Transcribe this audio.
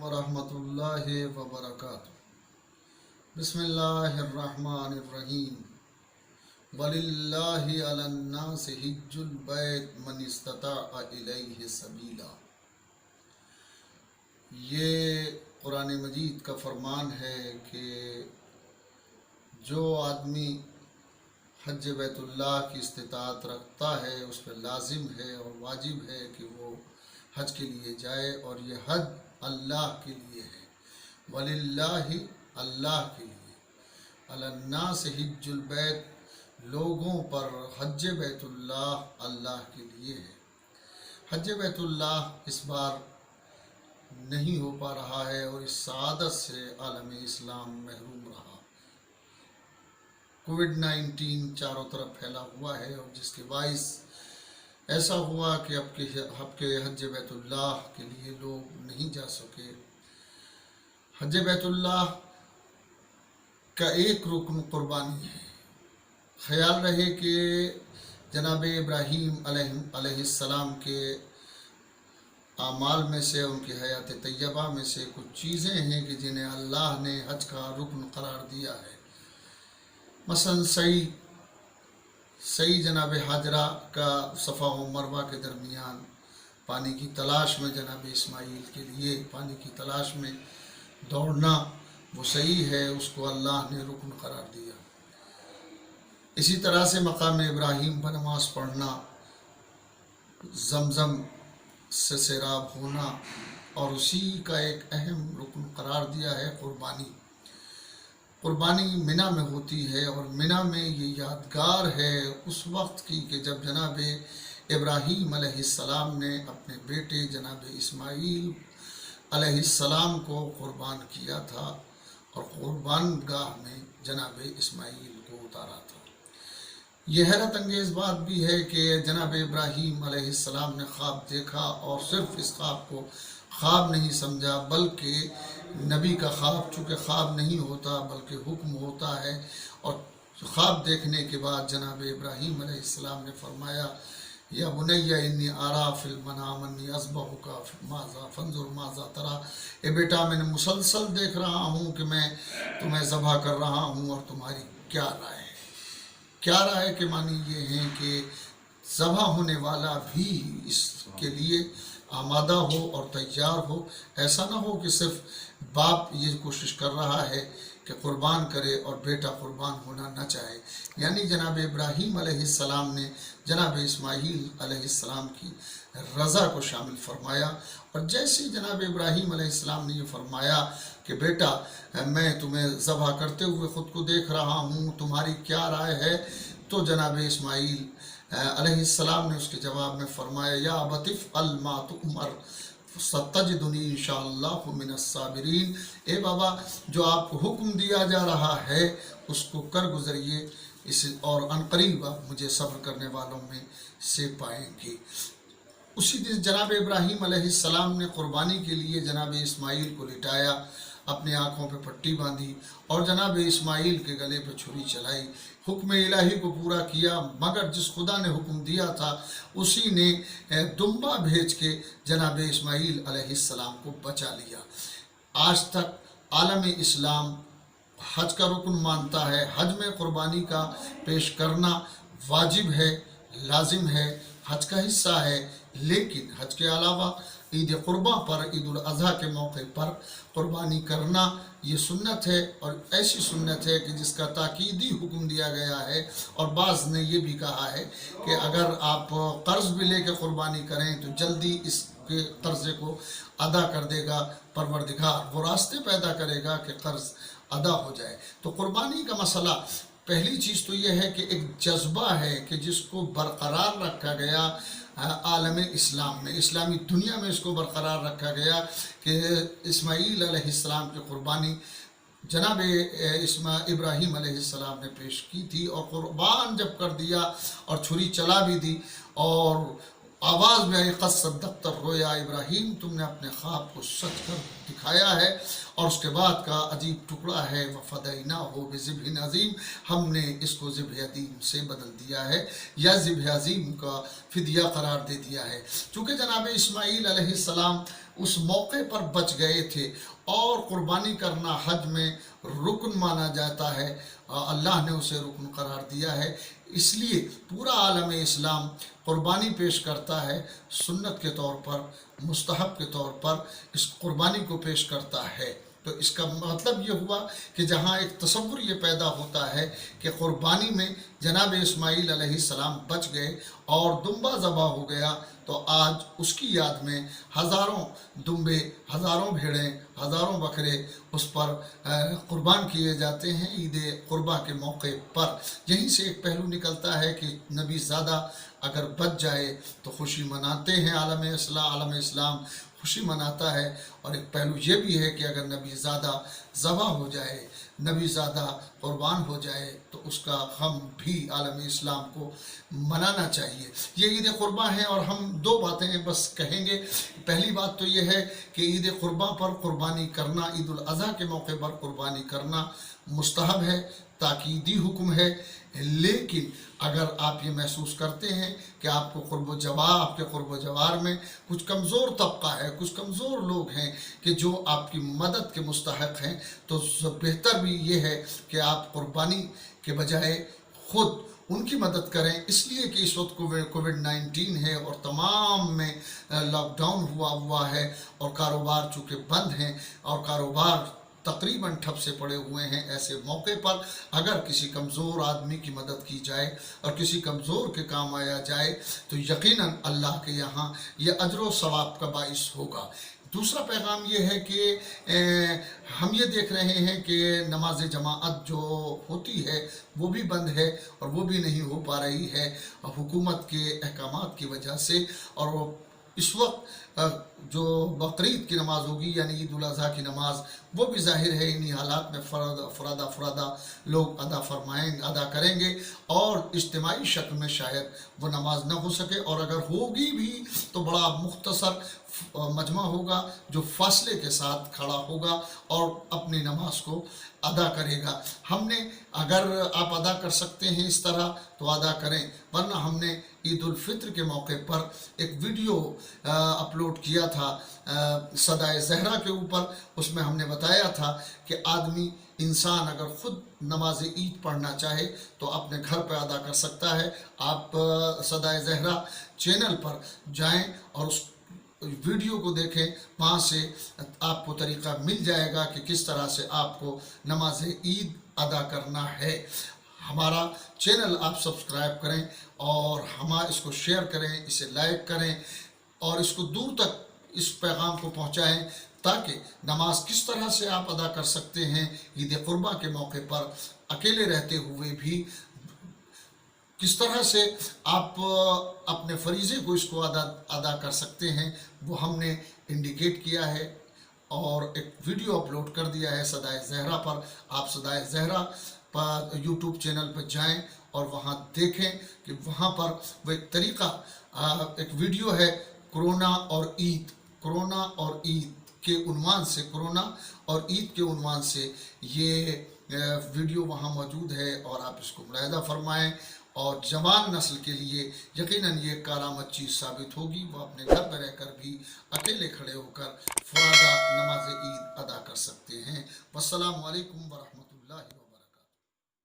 वरहमतुल्लाहि वबरकातुहू। बिस्मिल्लाहिर्रहमानिर्रहीम। वलिल्लाहि अलन्नासि हिज्जुल बैत मन इस्तताअ इलैहि सबीला। ये कुरान मजीद का फरमान है कि जो आदमी हज बैतुल्लाह की इस्तिताअत रखता है उस पर लाजिम है और वाजिब है कि वो हज के लिए जाए, और ये हज अल्लाह के लिए है। वलिल्लाहि, अल्लाह के लिए, अलन्नास हिज्जुल बैत, लोगों पर हज बैतुल्लाह अल्लाह के लिए है। हज बैतुल्लाह इस बार नहीं हो पा रहा है और इस सआदत से आलम इस्लाम महरूम रहा। कोविड-19 चारों तरफ फैला हुआ है और जिसके बाइस ऐसा हुआ कि अब के हज बैतुल्लाह के लिए लोग नहीं जा सके। हज बैतुल्लाह का एक रुकन कुर्बानी है। ख्याल रहे कि जनाब इब्राहीम अलैहिस्सलाम के आमाल में से, उनकी हयात तैयबा में से कुछ चीज़ें हैं कि जिन्हें अल्लाह ने हज का रुकन करार दिया है। मसलन सही जनाब हाजरा का सफ़ा व मरवा के दरमियान पानी की तलाश में जनाब इस्माइल के लिए पानी की तलाश में दौड़ना, वो सही है, उसको अल्लाह ने रुकन करार दिया। इसी तरह से मकाम इब्राहीम पर नमाज़ पढ़ना, जमज़म से सैराब होना, और उसी का एक अहम रुकन करार दिया है कुर्बानी। कुर्बानी मिना में होती है और मिना में ये यादगार है उस वक्त की कि जब जनाब इब्राहीम अलैहिस्सलाम ने अपने बेटे जनाब इस्माइल अलैहिस्सलाम को कुर्बान किया था और कुर्बान गाह में जनाब इस्माइल को उतारा था। ये हैरत अंगेज़ बात भी है कि जनाब इब्राहीम अलैहिस्सलाम ने ख्वाब देखा और सिर्फ इस ख्वाब को ख्वाब नहीं समझा, बल्कि नबी का ख्वाब चूँकि ख्वाब नहीं होता बल्कि हुक्म होता है। और ख्वाब देखने के बाद जनाब इब्राहीम अलैहिस्सलाम ने फरमाया, या बुनैया इन्नी आरा फिल मनाम अन्नी अज़बहुका माज़ा फंजुर माज़ा तरा। ए बेटा, मैंने मुसलसल देख रहा हूँ कि मैं तुम्हें ज़बह कर रहा हूँ और तुम्हारी क्या राय है। क्या राय के मानी ये हैं कि ज़बह होने वाला भी इसके लिए आमादा हो और तैयार हो। ऐसा ना हो कि सिर्फ बाप ये कोशिश कर रहा है कि कुर्बान करे और बेटा कुर्बान होना न चाहे। यानी जनाब इब्राहीम अलैहिस्सलाम ने जनाब इस्माइल अलैहिस्सलाम की रज़ा को शामिल फरमाया। और जैसे ही जनाब इब्राहीम अलैहिस्सलाम ने ये फरमाया कि बेटा, मैं तुम्हें ज़बह करते हुए ख़ुद को देख रहा हूँ, तुम्हारी क्या राय है, तो जनाब इस्माइल अलैहिस्सलाम ने उसके जवाब में फरमाया, या अबतिफ़ अल मा तुअमर सतजदुनी इंशाअल्लाहु मिनस साबिरीन। ए बाबा, जो आपको हुक्म दिया जा रहा है उसको कर गुजरिए, इस और अनकरीब आप मुझे सब्र करने वालों में से पाएंगे। उसी दिन जनाब इब्राहीम अलैहिस्सलाम ने कुर्बानी के लिए जनाब इस्माइल को लिटाया, अपने आँखों पे पट्टी बांधी और जनाब इस्माइल के गले पे छुरी चलाई। हुक्म इलाही को पूरा किया, मगर जिस खुदा ने हुक्म दिया था उसी ने दुम्बा भेज के जनाब इस्माइल अलैहिस्सलाम को बचा लिया। आज तक आलम इस्लाम हज का रुकन मानता है। हज में कुर्बानी का पेश करना वाजिब है, लाजिम है, हज का हिस्सा है। लेकिन हज के अलावा ईद कुर्बा पर, ईद उल अज़हा के मौके पर कुर्बानी करना ये सुन्नत है, और ऐसी सुन्नत है कि जिसका ताकीदी हुक्म दिया गया है। और बाज़ ने ये भी कहा है कि अगर आप कर्ज़ भी लेकर कुर्बानी करें तो जल्दी इसके कर्ज़े को अदा कर देगा परवरदिगार, वो रास्ते पैदा करेगा कि कर्ज़ अदा हो जाए। तो कुर्बानी का मसला, पहली चीज़ तो यह है कि एक जज्बा है कि जिसको बरकरार रखा गया आलम इस्लाम में, इस्लामी दुनिया में इसको बरकरार रखा गया कि इस्माइल अलैहिस्सलाम की कुर्बानी जनाब इब्राहीम अलैहिस्सलाम ने पेश की थी। और कुर्बान जब कर दिया और छुरी चला भी दी और आवाज़ में आई क़द सद्दक़्ता रोया इब्राहिम, तुमने अपने ख्वाब को सच कर दिखाया है। और उसके बाद का अजीब टुकड़ा है वफ़दैनाहु बिज़िब्हिन अज़ीम, हमने इसको ज़िब्ह अज़ीम से बदल दिया है या ज़िब्ह अज़ीम का फिदिया करार दे दिया है। चूँकि जनाब इस्माईल अलैहिस्सलाम उस मौके पर बच गए थे और क़ुरबानी करना हज में रुकन माना जाता है, अल्लाह ने उसे रुकन करार दिया है, इसलिए पूरा आलम इस्लाम क़ुरबानी पेश करता है, सुन्नत के तौर पर, मुस्तहब के तौर पर इस क़ुरबानी को पेश करता है। तो इसका मतलब ये हुआ कि जहाँ एक तसव्वुर ये पैदा होता है कि क़ुरबानी में जनाब इस्माईल अलैहिस्सलाम बच गए और दुम्बा ज़बह हो गया, तो आज उसकी याद में हज़ारों दुम्बे, हज़ारों भेड़ें, हज़ारों बकरे उस पर क़ुरबान किए जाते हैं ईद क़ुरबा के मौके पर। यहीं से एक पहलू निकलता है कि नबी ज़ादा अगर बच जाए तो खुशी मनाते हैं, आलम इस्लाम खुशी मनाता है। और एक पहलू ये भी है कि अगर नबी ज़ादा ज़बह हो जाए, नबी ज़ादा क़ुरबान हो जाए, तो उसका हम भी आलम इस्लाम को मनाना चाहिए। ये ईद क़ुरबा है और हम दो बातें बस कहेंगे। पहली बात तो ये है कि ईद क़ुरबा पर क़ुरबानी करना, ईद उल अज़हा के मौके पर क़ुरबानी करना मुस्तहब है, ताकीदी हुक्म है। लेकिन अगर आप ये महसूस करते हैं कि आपको आपके क़ुर्ब जवार में कुछ कमज़ोर तबका है, कुछ कमज़ोर लोग हैं कि जो आपकी मदद के मुस्तहक़ हैं, तो बेहतर भी ये है कि आप क़ुरबानी के बजाय ख़ुद उनकी मदद करें। इसलिए कि इस वक्त कोविड-19 है और तमाम में लॉकडाउन हुआ है और कारोबार चूँकि बंद हैं और कारोबार तकरीबन ठप से पड़े हुए हैं, ऐसे मौके पर अगर किसी कमज़ोर आदमी की मदद की जाए और किसी कमज़ोर के काम आया जाए तो यकीनन अल्लाह के यहाँ ये अजर व सवाब का बाइस होगा। दूसरा पैगाम ये है कि हम ये देख रहे हैं कि नमाज जमाअत जो होती है वो भी बंद है और वो भी नहीं हो पा रही है हुकूमत के अहकामात की वजह से। और इस वक्त जो बकरीद की नमाज़ होगी यानी ईद उल अज़हा की नमाज़, वो भी ज़ाहिर है इन्हीं हालात में फ़रादा लोग अदा करेंगे और इज्तिमाई शक्ल में शायद वो नमाज न हो सके, और अगर होगी भी तो बड़ा मुख्तसर मजमा होगा जो फासले के साथ खड़ा होगा और अपनी नमाज को अदा करेगा। हमने अगर आप अदा कर सकते हैं इस तरह तो अदा करें, वरना हमने ईद उल फित्र के मौके पर एक वीडियो अपलोड किया था सदाए ज़हरा के ऊपर। उसमें हमने बताया था कि इंसान अगर ख़ुद नमाज ईद पढ़ना चाहे तो अपने घर पर अदा कर सकता है। आप सदाए ज़हरा चैनल पर जाएं और उस वीडियो को देखें, वहाँ से आपको तरीक़ा मिल जाएगा कि किस तरह से आपको नमाज ईद अदा करना है। हमारा चैनल आप सब्सक्राइब करें और इसको शेयर करें, इसे लाइक करें और इसको दूर तक इस पैगाम को पहुँचाएँ ताकि नमाज किस तरह से आप अदा कर सकते हैं ईद क़ुरबा के मौके पर अकेले रहते हुए भी, किस तरह से आप अपने फरीज़े को इसको अदा कर सकते हैं, वो हमने इंडिकेट किया है और एक वीडियो अपलोड कर दिया है सदाए ज़हरा पर। आप सदाए ज़हरा पर यूट्यूब चैनल पर जाएं और वहाँ देखें कि वहाँ पर वो एक तरीक़ा एक वीडियो है कोरोना और ईद के उन्वान से, कोरोना और ईद के उन्वान से ये वीडियो वहाँ मौजूद है और आप इसको मुलाहिज़ा फरमाएँ। और जवान नस्ल के लिए यकीनन ये कारामत चीज़ साबित होगी, वो अपने घर पर रहकर भी अकेले खड़े होकर फुरादा नमाज ईद अदा कर सकते हैं। वस्सलामु अलैकुम व रहमतुल्लाहि।